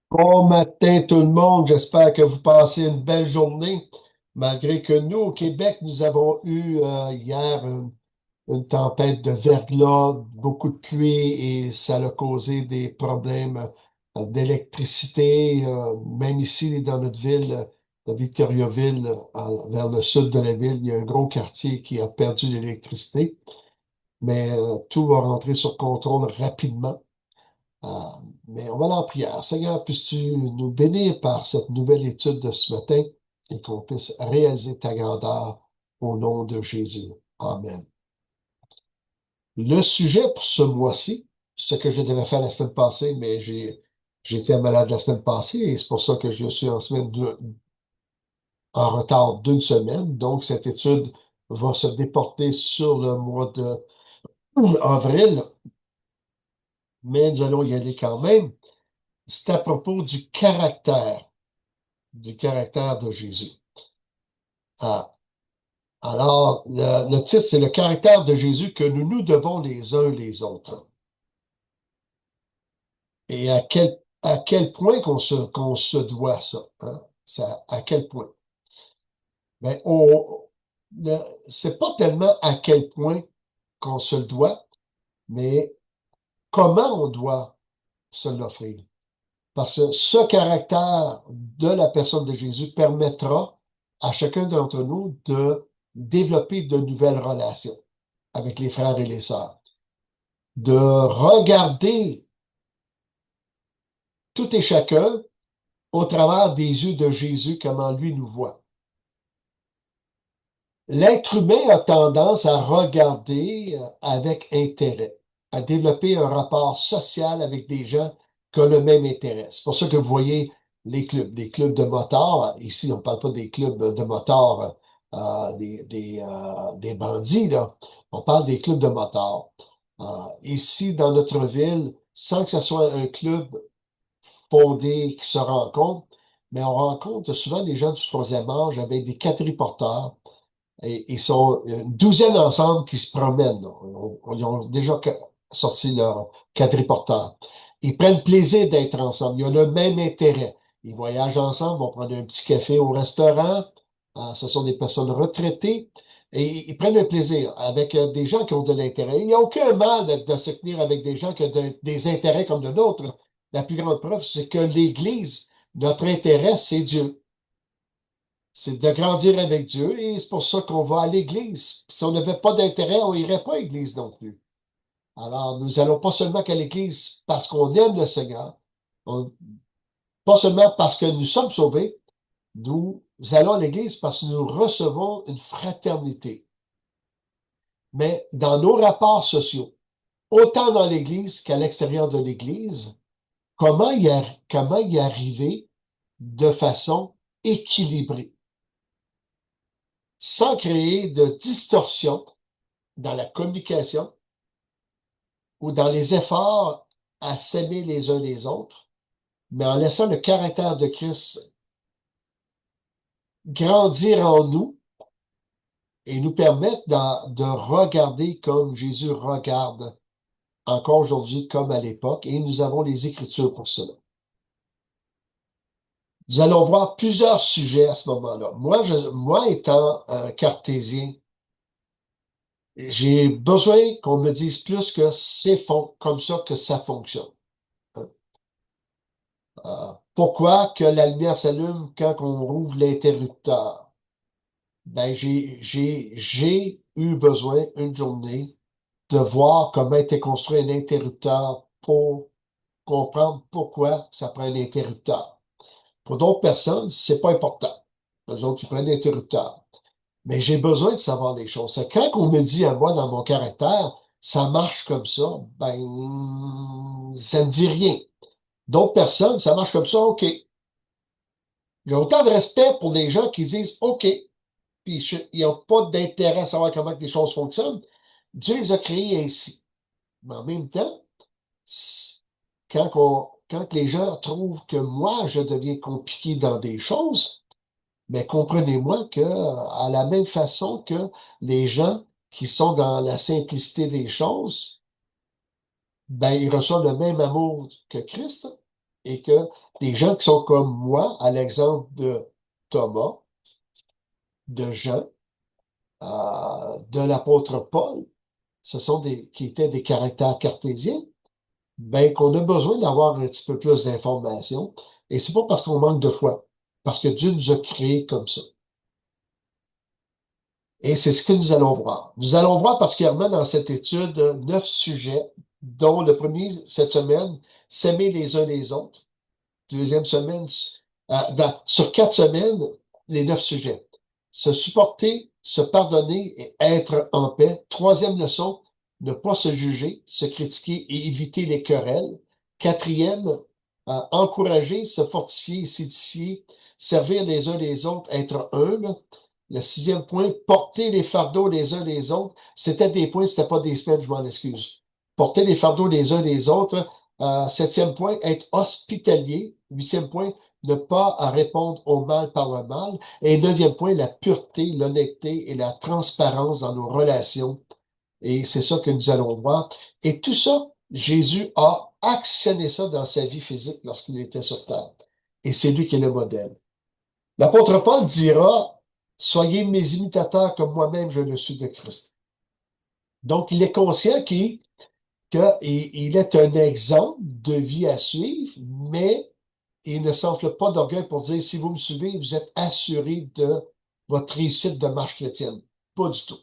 Bon matin tout le monde, j'espère que vous passez une belle journée, malgré que nous, au Québec, nous avons eu hier une tempête de verglas, beaucoup de pluie et ça a causé des problèmes d'électricité. Même ici, dans notre ville de Victoriaville, vers le sud de la ville, il y a un gros quartier qui a perdu l'électricité, mais tout va rentrer sur contrôle rapidement. Ah, mais on va aller en prière. Seigneur, puisses-tu nous bénir par cette nouvelle étude de ce matin et qu'on puisse réaliser ta grandeur au nom de Jésus. Amen. Le sujet pour ce mois-ci, ce que je devais faire la semaine passée, mais j'étais malade la semaine passée et c'est pour ça que je suis en retard d'une semaine. Donc, cette étude va se déporter sur le mois de avril, mais nous allons y aller quand même. C'est à propos du caractère de Jésus. Ah, alors, le titre, c'est le caractère de Jésus que nous nous devons les uns les autres. Et à quel point qu'on se doit ça, hein? À quel point? Ben, le- c'est pas tellement à quel point qu'on se le doit, mais comment on doit se l'offrir. Parce que ce caractère de la personne de Jésus permettra à chacun d'entre nous de développer de nouvelles relations avec les frères et les sœurs, de regarder tout et chacun au travers des yeux de Jésus, comment lui nous voit. L'être humain a tendance à regarder avec intérêt, à développer un rapport social avec des gens qui ont le même intérêt. C'est pour ça que vous voyez des clubs de motards. Ici, on ne parle pas des clubs de motards, des bandits, là. On parle des clubs de motards. Ici, dans notre ville, sans que ce soit un club fondé qui se rencontrent, mais on rencontre souvent des gens du troisième âge avec des quadriporteurs. Et ils sont une douzaine ensemble qui se promènent. Ils ont déjà sorti leur quadriporteur. Ils prennent plaisir d'être ensemble. Ils ont le même intérêt. Ils voyagent ensemble, vont prendre un petit café au restaurant. Ce sont des personnes retraitées. Et ils prennent un plaisir avec des gens qui ont de l'intérêt. Il n'y a aucun mal de se tenir avec des gens qui ont des intérêts comme le nôtre. La plus grande preuve, c'est que l'Église, notre intérêt, c'est Dieu. C'est de grandir avec Dieu et c'est pour ça qu'on va à l'église. Si on n'avait pas d'intérêt, on n'irait pas à l'église non plus. Alors, nous allons pas seulement qu'à l'église parce qu'on aime le Seigneur, on- pas seulement parce que nous sommes sauvés, nous allons à l'église parce que nous recevons une fraternité. Mais dans nos rapports sociaux, autant dans l'église qu'à l'extérieur de l'église, comment y arriver de façon équilibrée, sans créer de distorsion dans la communication ou dans les efforts à s'aimer les uns les autres, mais en laissant le caractère de Christ grandir en nous et nous permettre de regarder comme Jésus regarde encore aujourd'hui comme à l'époque, et nous avons les Écritures pour cela. Nous allons voir plusieurs sujets à ce moment-là. Moi étant un cartésien, j'ai besoin qu'on me dise plus que c'est comme ça que ça fonctionne. Pourquoi que la lumière s'allume quand on rouvre l'interrupteur? Ben, j'ai eu besoin une journée de voir comment était construit un interrupteur pour comprendre pourquoi ça prend un interrupteur. Pour d'autres personnes, c'est pas important. Les autres, ils prennent l'interrupteur. Mais j'ai besoin de savoir les choses. C'est quand on me dit à moi, dans mon caractère, ça marche comme ça, ben, ça ne dit rien. D'autres personnes, ça marche comme ça, OK. J'ai autant de respect pour les gens qui disent OK, puis ils n'ont pas d'intérêt à savoir comment que les choses fonctionnent. Dieu les a créés ainsi. Mais en même temps, s- quand les gens trouvent que moi, je deviens compliqué dans des choses, mais comprenez-moi que à la même façon que les gens qui sont dans la simplicité des choses, ben, ils reçoivent le même amour que Christ et que des gens qui sont comme moi, à l'exemple de Thomas, de Jean, de l'apôtre Paul, ce sont qui étaient des caractères cartésiens, ben, qu'on a besoin d'avoir un petit peu plus d'informations. Et c'est pas parce qu'on manque de foi, parce que Dieu nous a créés comme ça. Et c'est ce que nous allons voir. Nous allons voir particulièrement dans cette étude 9 sujets, dont le premier cette semaine, s'aimer les uns les autres. Deuxième semaine, sur 4 semaines, les 9 sujets. Se supporter, se pardonner et être en paix. Troisième leçon, ne pas se juger, se critiquer et éviter les querelles. Quatrième, encourager, se fortifier, s'édifier, servir les uns les autres, être humble. Le sixième point, porter les fardeaux les uns les autres. C'était des points, c'était pas des semaines, je m'en excuse. Porter les fardeaux les uns les autres. Septième point, être hospitalier. Huitième point, ne pas répondre au mal par le mal. Et neuvième point, la pureté, l'honnêteté et la transparence dans nos relations. Et c'est ça que nous allons voir. Et tout ça, Jésus a actionné ça dans sa vie physique lorsqu'il était sur terre. Et c'est lui qui est le modèle. L'apôtre Paul dira, soyez mes imitateurs comme moi-même je le suis de Christ. Donc, il est conscient qu'il est un exemple de vie à suivre, mais il ne s'enfle pas d'orgueil pour dire, si vous me suivez, vous êtes assuré de votre réussite de marche chrétienne. Pas du tout.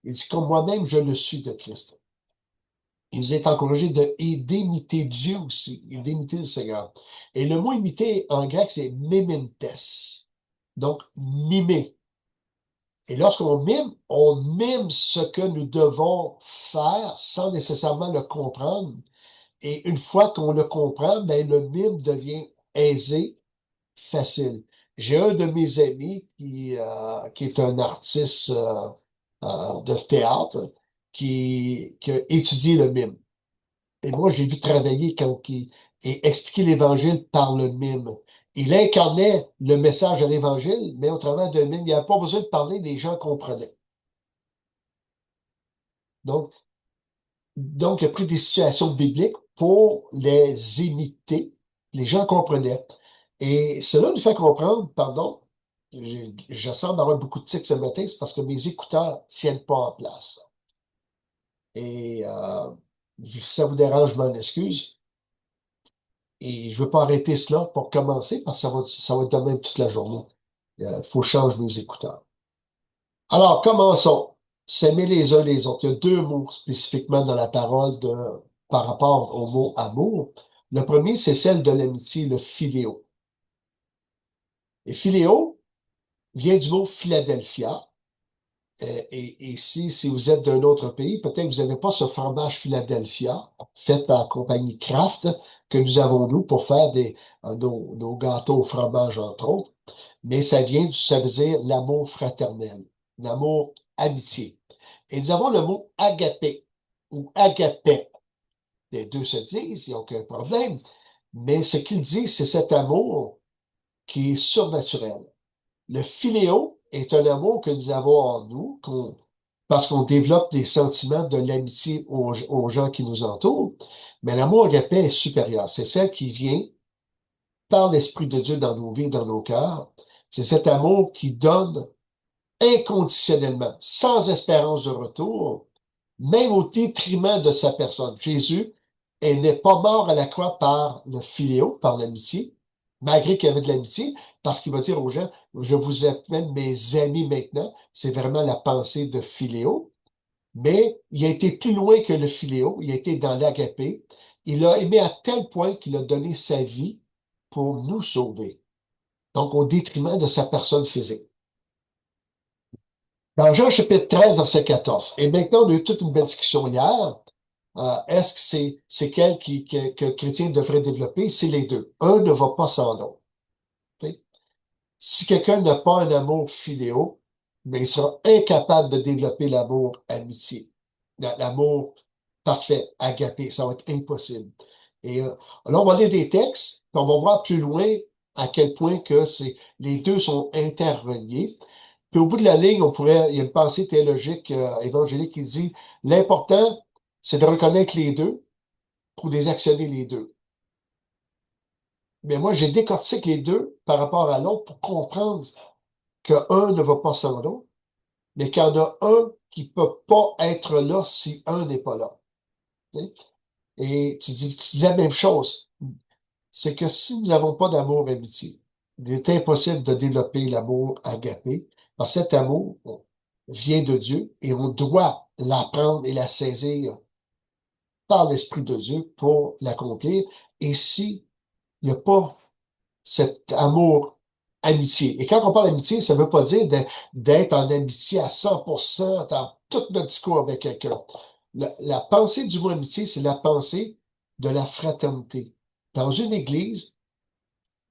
Il dit, comme moi-même, je le suis de Christ. Il nous est encouragé d'imiter Dieu aussi, et d'imiter le Seigneur. Et le mot imiter en grec, c'est mimentes. Donc, mimer. Et lorsqu'on mime, on mime ce que nous devons faire sans nécessairement le comprendre. Et une fois qu'on le comprend, ben, le mime devient aisé, facile. J'ai un de mes amis qui est un artiste de théâtre qui a étudié le mime. Et moi, j'ai vu travailler et expliquer l'Évangile par le mime. Il incarnait le message de l'Évangile, mais au travers d'un mime, il n'y avait pas besoin de parler, les gens comprenaient. Donc, donc, il a pris des situations bibliques pour les imiter. Les gens comprenaient. Et cela nous fait comprendre, pardon, je semble avoir beaucoup de tics ce matin, c'est parce que mes écouteurs ne tiennent pas en place. Et si ça vous dérange, je m'en excuse. Et je ne veux pas arrêter cela pour commencer, parce que ça va être de même toute la journée. Il faut changer mes écouteurs. Alors, commençons. S'aimer les uns les autres. Il y a deux mots spécifiquement dans la parole par rapport au mot amour. Le premier, c'est celle de l'amitié, le philéo. Et philéo vient du mot Philadelphia. Et si vous êtes d'un autre pays, peut-être que vous n'avez pas ce fromage Philadelphia fait par la compagnie Kraft que nous avons, nous, pour faire nos gâteaux au fromage, entre autres. Mais ça veut dire l'amour fraternel, l'amour amitié. Et nous avons le mot agapé ou agapé. Les deux se disent, il n'y a aucun problème. Mais ce qu'il dit, c'est cet amour qui est surnaturel. Le philéo est un amour que nous avons en nous, parce qu'on développe des sentiments de l'amitié aux gens qui nous entourent. Mais l'amour agapé est supérieur. C'est celle qui vient par l'Esprit de Dieu dans nos vies, dans nos cœurs. C'est cet amour qui donne inconditionnellement, sans espérance de retour, même au détriment de sa personne. Jésus, elle n'est pas mort à la croix par le philéo, par l'amitié, malgré qu'il y avait de l'amitié, parce qu'il va dire aux gens, je vous appelle mes amis maintenant. C'est vraiment la pensée de philéo. Mais il a été plus loin que le philéo, il a été dans l'agapé. Il a aimé à tel point qu'il a donné sa vie pour nous sauver. Donc, au détriment de sa personne physique. Dans Jean chapitre 13, verset 14. Et maintenant, on a eu toute une belle discussion hier. Est-ce que c'est quel que le chrétien devrait développer? C'est les deux. Un ne va pas sans l'autre. Ok? Si quelqu'un n'a pas un amour philéo, mais il sera incapable de développer l'amour amitié, l'amour parfait, agapé. Ça va être impossible. Et là, on va lire des textes, puis on va voir plus loin à quel point que les deux sont interreliés. Puis au bout de la ligne, il y a une pensée théologique évangélique qui dit, l'important, c'est de reconnaître les deux pour les actionner les deux. Mais moi, j'ai décortiqué les deux par rapport à l'autre pour comprendre qu'un ne va pas sans l'autre, mais qu'il y en a un qui peut pas être là si un n'est pas là. Tu sais. Et tu dis la même chose. C'est que si nous n'avons pas d'amour amitié, il est impossible de développer l'amour agapé, parce que cet amour vient de Dieu et on doit l'apprendre et la saisir par l'Esprit de Dieu pour l'accomplir. Et si il n'y a pas cet amour amitié. Et quand on parle d'amitié, ça ne veut pas dire d'être en amitié à 100% dans tout notre discours avec quelqu'un. La pensée du mot amitié, c'est la pensée de la fraternité. Dans une église,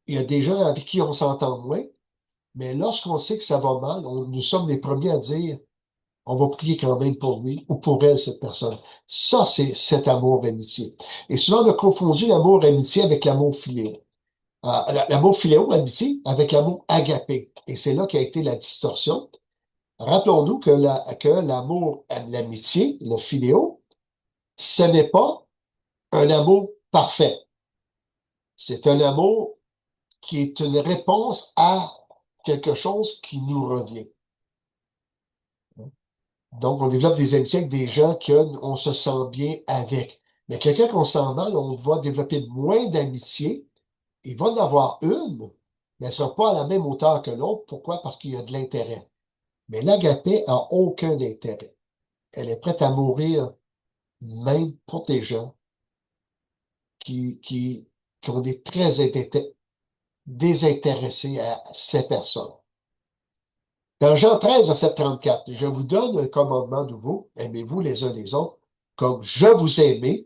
il y a des gens avec qui on s'entend moins, mais lorsqu'on sait que ça va mal, nous sommes les premiers à dire, on va prier quand même pour lui ou pour elle, cette personne. Ça, c'est cet amour amitié. Et souvent, on a confondu l'amour amitié avec l'amour philéo. L'amour philéo, l'amitié, avec l'amour agapé. Et c'est là qu'a été la distorsion. Rappelons-nous que l'amour, l'amitié, le philéo, ce n'est pas un amour parfait. C'est un amour qui est une réponse à quelque chose qui nous revient. Donc, on développe des amitiés avec des gens qu'on se sent bien avec. Mais quelqu'un qu'on sent mal, on va développer moins d'amitié. Il va en avoir une, mais elle ne sera pas à la même hauteur que l'autre. Pourquoi? Parce qu'il y a de l'intérêt. Mais l'agapé a aucun intérêt. Elle est prête à mourir même pour des gens qui ont des très désintéressés à ces personnes. Dans Jean 13, verset 34, je vous donne un commandement nouveau, aimez-vous les uns les autres, comme je vous ai aimé,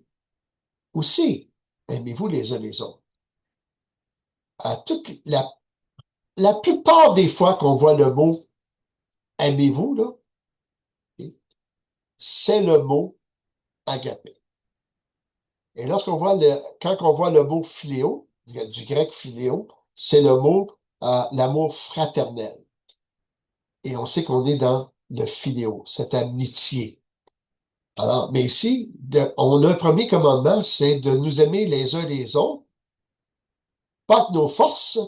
aussi aimez-vous les uns les autres. À la plupart des fois qu'on voit le mot aimez-vous, là, c'est le mot agapé. Et quand on voit le mot philéo, du grec philéo, c'est le mot l'amour fraternel. Et on sait qu'on est dans le philéo, cette amitié. Alors, mais ici, on a un premier commandement, c'est de nous aimer les uns les autres, pas avec nos forces,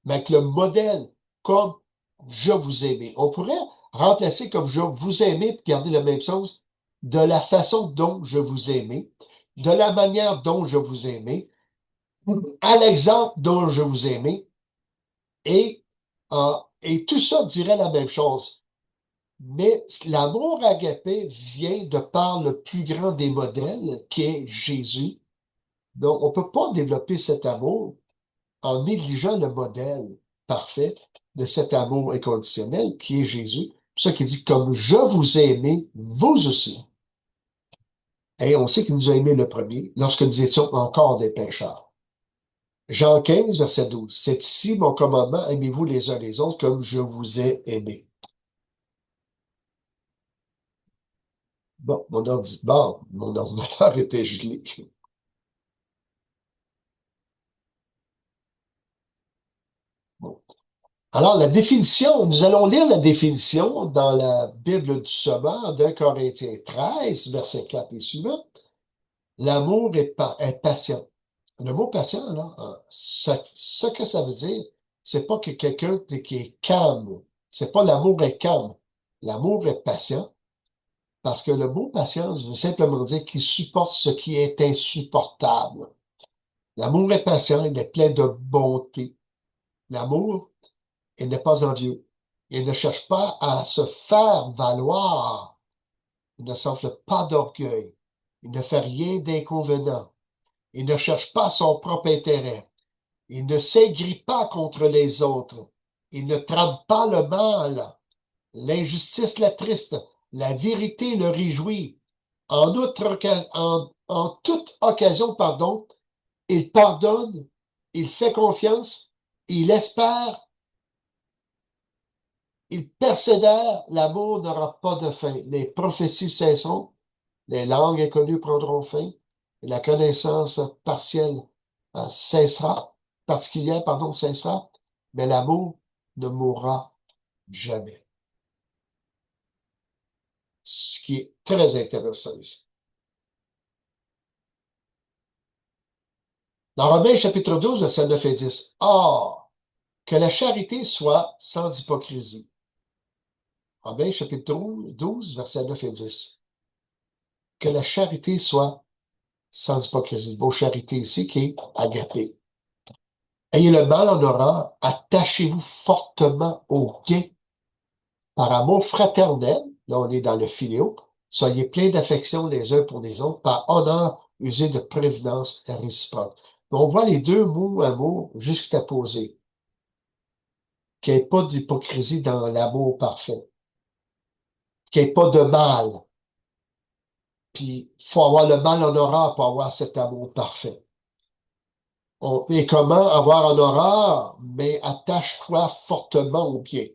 mais avec le modèle, comme je vous aimais. On pourrait remplacer comme je vous aimais, pour garder le même sens, de la façon dont je vous aimais, de la manière dont je vous aimais, à l'exemple dont je vous aimais, et, et tout ça dirait la même chose. Mais l'amour agapé vient de par le plus grand des modèles, qui est Jésus. Donc, on ne peut pas développer cet amour en négligeant le modèle parfait de cet amour inconditionnel, qui est Jésus. C'est ça qui dit, comme je vous ai aimé, vous aussi. Et on sait qu'il nous a aimés le premier, lorsque nous étions encore des pécheurs. Jean 15, verset 12. C'est ici mon commandement, aimez-vous les uns les autres comme je vous ai aimé. Bon, mon ordinateur était gelé. Bon. Alors, la définition, nous allons lire la définition dans la Bible du Sommeur d'un Corinthiens 13, verset 4 et suivant. L'amour est patient. Le mot patient, là, ce que ça veut dire, c'est pas que quelqu'un qui est calme. C'est pas l'amour est calme. L'amour est patient. Parce que le mot patience veut simplement dire qu'il supporte ce qui est insupportable. L'amour est patient, il est plein de bonté. L'amour, il n'est pas envieux. Il ne cherche pas à se faire valoir. Il ne s'enfle pas d'orgueil. Il ne fait rien d'inconvénient. Il ne cherche pas son propre intérêt. Il ne s'aigrit pas contre les autres. Il ne trame pas le mal. L'injustice l'attriste. La vérité le réjouit. En toute occasion, pardon, il pardonne, il fait confiance, il espère, il persévère, l'amour n'aura pas de fin. Les prophéties cesseront, les langues inconnues prendront fin, et la connaissance partielle cessera, particulière, pardon, cessera, mais l'amour ne mourra jamais. Ce qui est très intéressant ici. Dans Romains chapitre 12, verset 9 et 10. Or, que la charité soit sans hypocrisie. Romains chapitre 12, verset 9 et 10. Que la charité soit sans hypocrisie. Le mot charité ici qui est agapé. Ayez le mal en horreur, attachez-vous fortement au bien par amour fraternel. Là, on est dans le philéo. Soyez pleins d'affection les uns pour les autres, par honneur, usez de prévenance réciproque. Donc, on voit les deux mots amour juxtaposés. Qu'il n'y ait pas d'hypocrisie dans l'amour parfait. Qu'il n'y ait pas de mal. Puis, il faut avoir le mal en horreur pour avoir cet amour parfait. Et comment avoir en horreur? Mais attache-toi fortement au bien.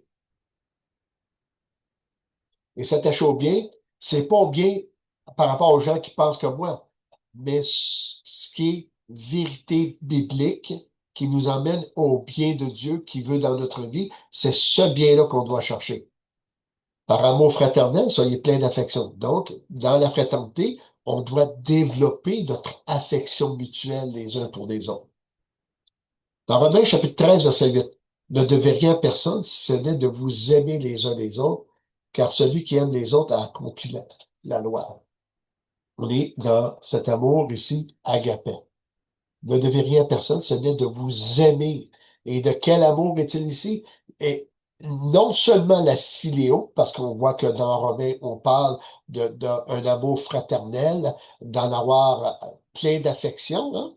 Et s'attacher au bien, c'est pas au bien par rapport aux gens qui pensent comme moi, mais ce qui est vérité biblique qui nous emmène au bien de Dieu qui veut dans notre vie, c'est ce bien-là qu'on doit chercher. Par amour fraternel, soyez pleins d'affection. Donc, dans la fraternité, on doit développer notre affection mutuelle les uns pour les autres. Dans Romains chapitre 13, verset 8, ne devez rien à personne si ce n'est de vous aimer les uns les autres, car celui qui aime les autres a accompli la loi. On est dans cet amour ici, agapé. Ne devez rien à personne, ce n'est de vous aimer. Et de quel amour est-il ici? Et non seulement la philéo, parce qu'on voit que dans Romains, on parle d'un amour fraternel, d'en avoir plein d'affection,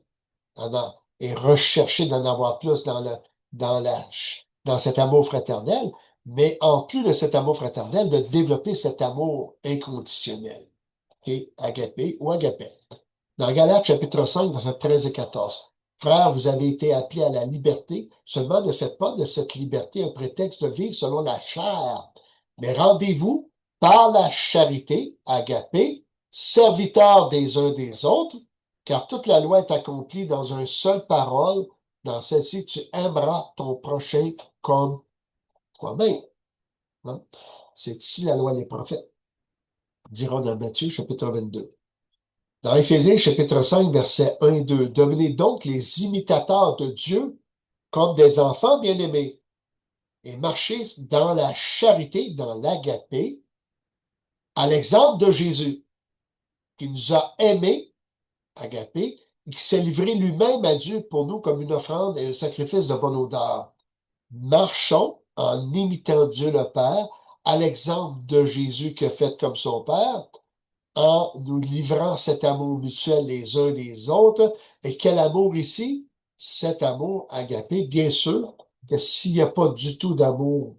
hein? Et rechercher d'en avoir plus dans cet amour fraternel, mais en plus de cet amour fraternel, de développer cet amour inconditionnel, qui agapé ou agapé. Dans Galates chapitre 5, versets 13 et 14. Frères, vous avez été appelés à la liberté, seulement ne faites pas de cette liberté un prétexte de vivre selon la chair, mais rendez-vous par la charité, agapé, serviteurs des uns des autres, car toute la loi est accomplie dans une seule parole. Dans celle-ci, tu aimeras ton prochain comme toi-même. Hein? C'est ici la loi des prophètes, diront dans Matthieu chapitre 22. Dans Éphésiens chapitre 5, versets 1 et 2, devenez donc les imitateurs de Dieu comme des enfants bien-aimés et marchez dans la charité, dans l'agapé, à l'exemple de Jésus, qui nous a aimés, agapé, et qui s'est livré lui-même à Dieu pour nous comme une offrande et un sacrifice de bonne odeur. Marchons en imitant Dieu le Père, à l'exemple de Jésus qui a fait comme son Père, en nous livrant cet amour mutuel les uns les autres. Et quel amour ici? Cet amour agapé, bien sûr que s'il n'y a pas du tout d'amour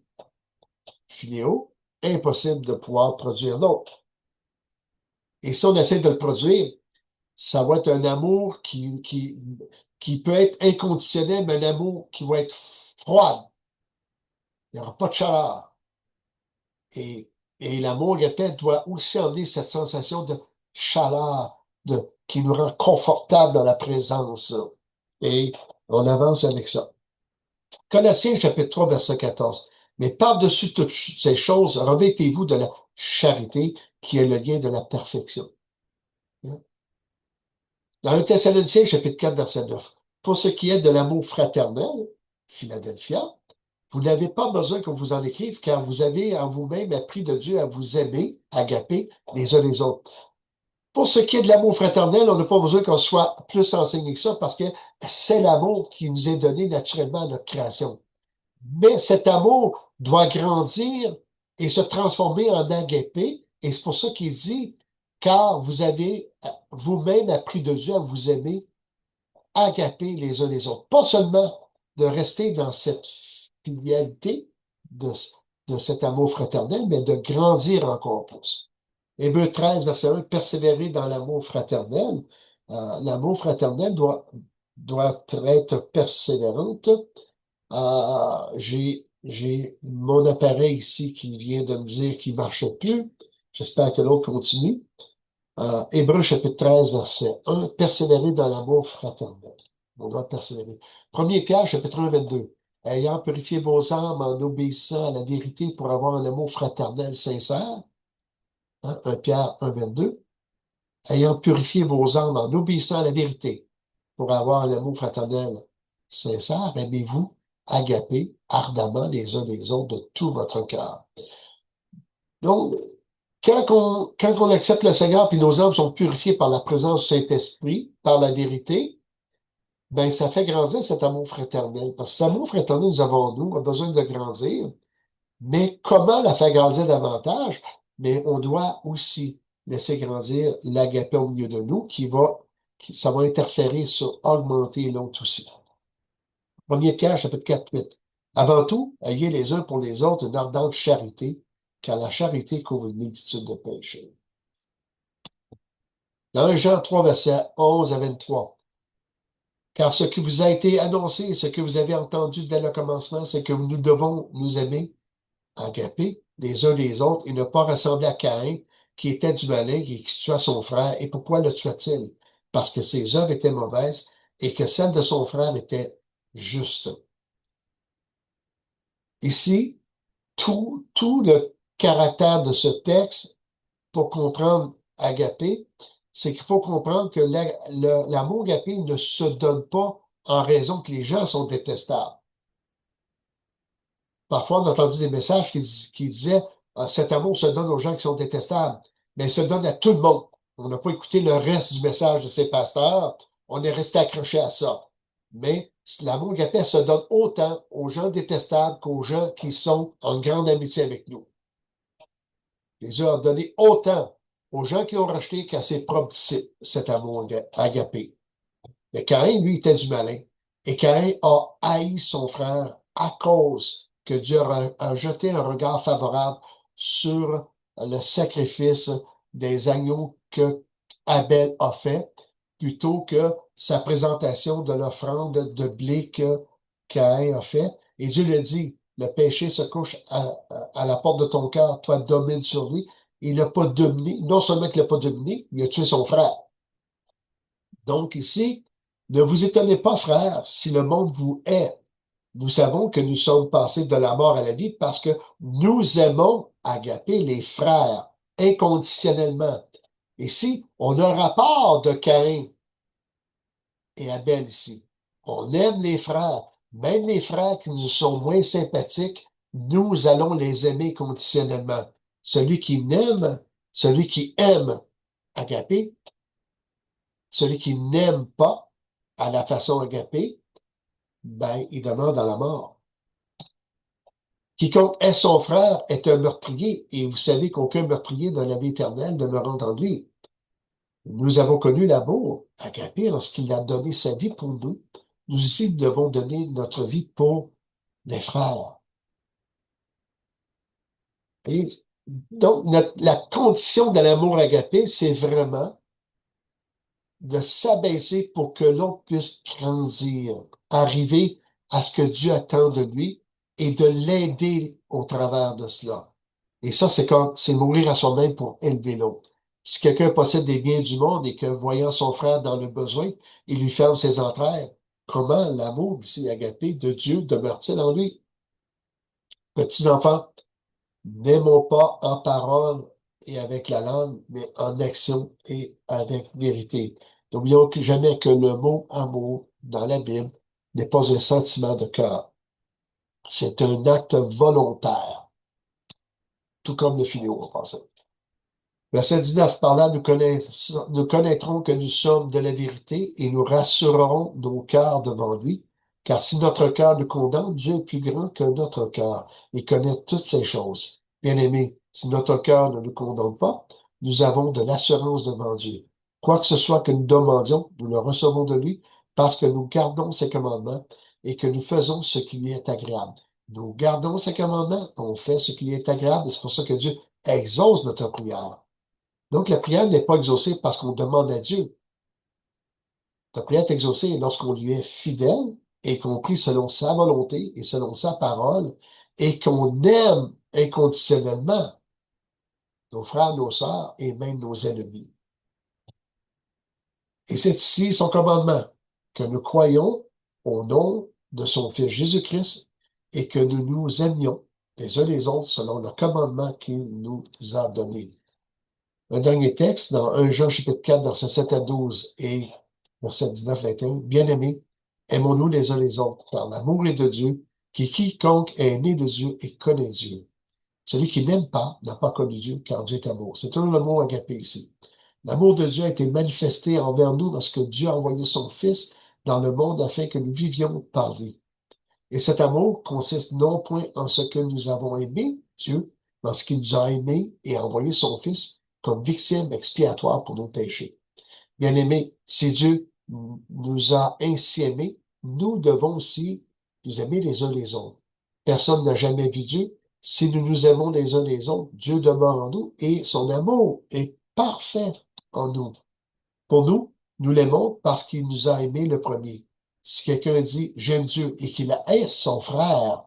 filéo, impossible de pouvoir produire l'autre. Et si on essaie de le produire, ça va être un amour qui peut être inconditionnel, mais un amour qui va être froid. Il n'y aura pas de chaleur. Et, et l'amour, répète, doit aussi emmener cette sensation de chaleur qui nous rend confortable dans la présence. Et on avance avec ça. Colossiens chapitre 3, verset 14. Mais par-dessus toutes ces choses, revêtez-vous de la charité qui est le lien de la perfection. Dans 1 Thessaloniciens chapitre 4, verset 9. Pour ce qui est de l'amour fraternel, Philadelphia, vous n'avez pas besoin qu'on vous en écrive, car vous avez en vous-même appris de Dieu à vous aimer, agaper les uns les autres. Pour ce qui est de l'amour fraternel, on n'a pas besoin qu'on soit plus enseigné que ça, parce que c'est l'amour qui nous est donné naturellement à notre création. Mais cet amour doit grandir et se transformer en agapé, et c'est pour ça qu'il dit, car vous avez vous-même appris de Dieu à vous aimer, agaper les uns les autres. Pas seulement de rester dans cette filialité, de, de cet amour fraternel, mais de grandir encore plus. Hébreux 13, verset 1, persévérer dans l'amour fraternel. L'amour fraternel doit être persévérante. J'ai mon appareil ici qui vient de me dire qu'il ne marchait plus. J'espère que l'autre continue. Hébreux chapitre 13, verset 1, persévérer dans l'amour fraternel. On doit persévérer. 1er Pierre chapitre 1, 22. Ayant purifié vos âmes en obéissant à la vérité pour avoir un amour fraternel sincère. Hein, 1 Pierre 1, 22. Ayant purifié vos âmes en obéissant à la vérité pour avoir un amour fraternel sincère, aimez-vous, agapez ardemment les uns les autres de tout votre cœur. Donc, quand on accepte le Seigneur, puis nos âmes sont purifiées par la présence du Saint-Esprit, par la vérité, ben, ça fait grandir cet amour fraternel. Parce que cet amour fraternel, nous avons, nous, a besoin de grandir. Mais comment la faire grandir davantage? Mais on doit aussi laisser grandir l'agapé au milieu de nous ça va interférer sur augmenter l'autre aussi. Premier Pierre, chapitre 4, 8. Avant tout, ayez les uns pour les autres une ardente charité, car la charité couvre une multitude de péchés. Dans 1 Jean 3, versets 11 à 23. Car ce qui vous a été annoncé, ce que vous avez entendu dès le commencement, c'est que nous devons nous aimer, agapés, les uns les autres, et ne pas ressembler à Caïn, qui était du malin et qui tua son frère. Et pourquoi le tua-t-il? Parce que ses œuvres étaient mauvaises et que celles de son frère étaient justes. Ici, tout le caractère de ce texte, pour comprendre agapé, c'est qu'il faut comprendre que l'amour agapé ne se donne pas en raison que les gens sont détestables. Parfois, on a entendu des messages qui disaient cet amour se donne aux gens qui sont détestables, mais il se donne à tout le monde. On n'a pas écouté le reste du message de ces pasteurs, on est resté accroché à ça. Mais l'amour agapé se donne autant aux gens détestables qu'aux gens qui sont en grande amitié avec nous. Jésus a donné autant aux gens qui l'ont rejeté qu'à ses propres disciples, cet amour agapé. Mais Caïn, lui, était du malin. Et Caïn a haï son frère à cause que Dieu a jeté un regard favorable sur le sacrifice des agneaux que Abel a fait, plutôt que sa présentation de l'offrande de blé que Caïn a fait. Et Dieu lui a dit, le péché se couche à la porte de ton cœur, toi domine sur lui. Il n'a pas dominé, non seulement qu'il n'a pas dominé, il a tué son frère. Donc ici, ne vous étonnez pas, frères, si le monde vous hait. Nous savons que nous sommes passés de la mort à la vie parce que nous aimons agaper les frères inconditionnellement. Ici, on a un rapport de Caïn et Abel ici. On aime les frères, même les frères qui nous sont moins sympathiques, nous allons les aimer conditionnellement. Celui qui aime agaper, celui qui n'aime pas à la façon agapée, ben, il demeure dans la mort. Quiconque est son frère est un meurtrier, et vous savez qu'aucun meurtrier dans la vie éternelle demeurant en lui. Nous avons connu l'amour agapé lorsqu'il a donné sa vie pour nous. Nous aussi nous devons donner notre vie pour les frères. Et donc, la condition de l'amour agapé, c'est vraiment de s'abaisser pour que l'autre puisse grandir, arriver à ce que Dieu attend de lui et de l'aider au travers de cela. Et ça, c'est mourir à soi-même pour élever l'autre. Si quelqu'un possède des biens du monde et que, voyant son frère dans le besoin, il lui ferme ses entrailles, comment l'amour, ici, agapé de Dieu demeure-t-il en lui? Petits enfants, n'aimons pas en parole et avec la langue, mais en action et avec vérité. N'oublions que jamais que le mot amour dans la Bible n'est pas un sentiment de cœur. C'est un acte volontaire, tout comme le philéo, en passant. Verset 19, par là, nous connaîtrons que nous sommes de la vérité et nous rassurerons nos cœurs devant lui. Car si notre cœur nous condamne, Dieu est plus grand que notre cœur et connaît toutes ces choses. Bien-aimés, si notre cœur ne nous condamne pas, nous avons de l'assurance devant Dieu. Quoi que ce soit que nous demandions, nous le recevons de lui parce que nous gardons ses commandements et que nous faisons ce qui lui est agréable. Nous gardons ses commandements, on fait ce qui lui est agréable et c'est pour ça que Dieu exauce notre prière. Donc, la prière n'est pas exaucée parce qu'on demande à Dieu. La prière est exaucée lorsqu'on lui est fidèle et qu'on prie selon sa volonté et selon sa parole et qu'on aime inconditionnellement nos frères, nos sœurs et même nos ennemis. Et c'est ici son commandement, que nous croyons au nom de son Fils Jésus-Christ et que nous nous aimions les uns les autres selon le commandement qu'il nous a donné. Un dernier texte dans 1 Jean chapitre 4, versets 7 à 12 et verset 19-21. Bien-aimés, aimons-nous les uns les autres, car l'amour est de Dieu, qui quiconque est né de Dieu et connaît Dieu. Celui qui n'aime pas n'a pas connu Dieu, car Dieu est amour. C'est toujours le mot agapé ici. L'amour de Dieu a été manifesté envers nous lorsque Dieu a envoyé son Fils dans le monde afin que nous vivions par lui. Et cet amour consiste non point en ce que nous avons aimé Dieu, mais en ce qu'il nous a aimés et a envoyé son Fils comme victime expiatoire pour nos péchés. Bien-aimés, si Dieu nous a ainsi aimés, nous devons aussi nous aimer les uns les autres. Personne n'a jamais vu Dieu. Si nous nous aimons les uns les autres, Dieu demeure en nous et son amour est parfait en nous. Pour nous, nous l'aimons parce qu'il nous a aimés le premier. Si quelqu'un dit j'aime Dieu et qu'il hait son frère,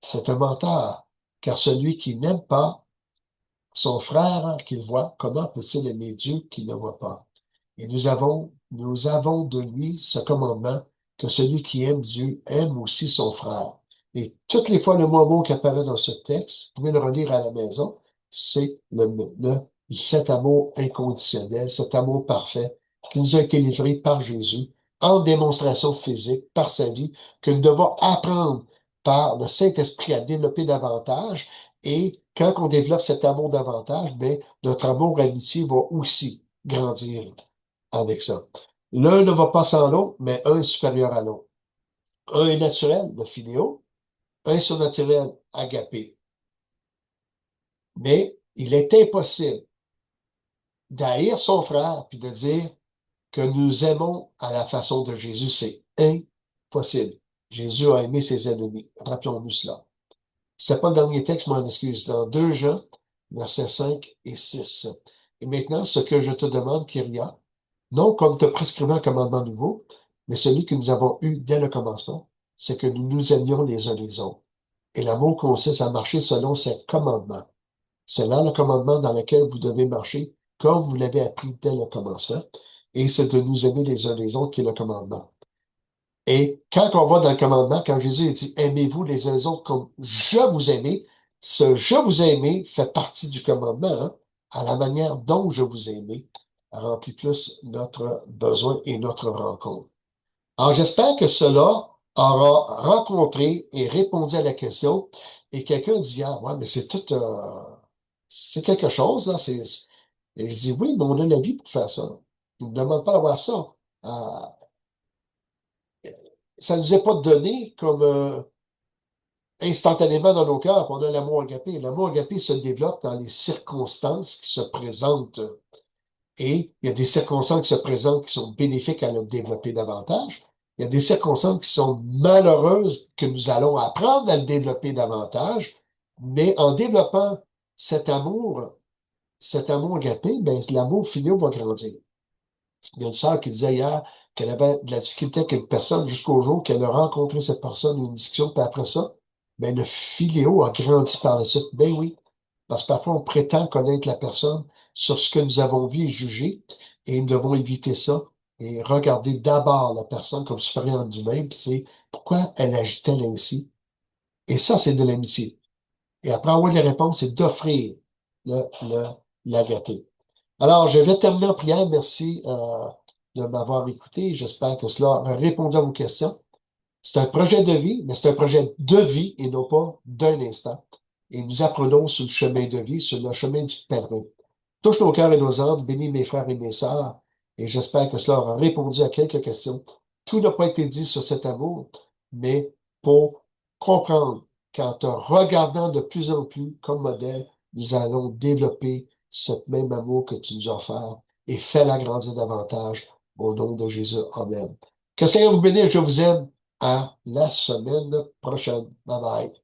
c'est un menteur, car celui qui n'aime pas son frère qu'il voit, comment peut-il aimer Dieu qu'il ne voit pas? Et nous avons de lui ce commandement que celui qui aime Dieu aime aussi son frère. Et toutes les fois, le mot qui apparaît dans ce texte, vous pouvez le relire à la maison, c'est cet amour inconditionnel, cet amour parfait qui nous a été livré par Jésus en démonstration physique par sa vie, que nous devons apprendre par le Saint-Esprit à développer davantage. Et quand on développe cet amour davantage, ben, notre amour amitié va aussi grandir avec ça. L'un ne va pas sans l'autre, mais un est supérieur à l'autre. Un est naturel, le philéo, un est surnaturel, agapé. Mais il est impossible d'haïr son frère puis de dire que nous aimons à la façon de Jésus. C'est impossible. Jésus a aimé ses ennemis. Rappelons-nous cela. C'est pas le dernier texte, je m'en excuse. Dans 2 Jean, versets 5 et 6. Et maintenant, ce que je te demande, Kyria, non comme te prescrivant un commandement nouveau, mais celui que nous avons eu dès le commencement, c'est que nous nous aimions les uns les autres. Et l'amour consiste à marcher selon ses commandements. C'est là le commandement dans lequel vous devez marcher, comme vous l'avez appris dès le commencement. Et c'est de nous aimer les uns les autres qui est le commandement. Et quand on va dans le commandement, quand Jésus dit aimez-vous les uns les autres comme je vous aimais, ce je vous aimé fait partie du commandement, hein, à la manière dont je vous aimais, remplit plus notre besoin et notre rencontre. Alors, j'espère que cela aura rencontré et répondu à la question. Et quelqu'un dit, ah, ouais, mais c'est tout, c'est quelque chose, là. Et je dis, oui, mais on a la vie pour faire ça. Il ne demande pas d'avoir ça. Euh, ça ne nous est pas donné comme instantanément dans nos cœurs. On a l'amour agapé. L'amour agapé se développe dans les circonstances qui se présentent. Et il y a des circonstances qui se présentent qui sont bénéfiques à le développer davantage. Il y a des circonstances qui sont malheureuses que nous allons apprendre à le développer davantage. Mais en développant cet amour agapé, ben, l'amour filial va grandir. Il y a une sœur qui disait hier qu'elle avait de la difficulté avec une personne jusqu'au jour qu'elle a rencontré cette personne, une discussion, puis après ça, ben, le filéo a grandi par la suite. Ben oui, parce que parfois on prétend connaître la personne sur ce que nous avons vu et jugé, et nous devons éviter ça et regarder d'abord la personne comme supérieure du même, puis c'est pourquoi elle agit-elle ainsi. Et ça, c'est de l'amitié. Et après avoir les réponses, c'est d'offrir le, l'agapé. Alors, je vais terminer en prière. Merci de m'avoir écouté. J'espère que cela a répondu à vos questions. C'est un projet de vie, mais c'est un projet de vie et non pas d'un instant. Et nous apprenons sur le chemin de vie, sur le chemin du pèlerin. Touche nos cœurs et nos âmes, bénis mes frères et mes sœurs, et j'espère que cela aura répondu à quelques questions. Tout n'a pas été dit sur cet amour, mais pour comprendre qu'en te regardant de plus en plus comme modèle, nous allons développer cet même amour que tu nous as offert et fais-la grandir davantage au nom de Jésus. Amen. Que le Seigneur vous bénisse, je vous aime. À la semaine prochaine. Bye bye.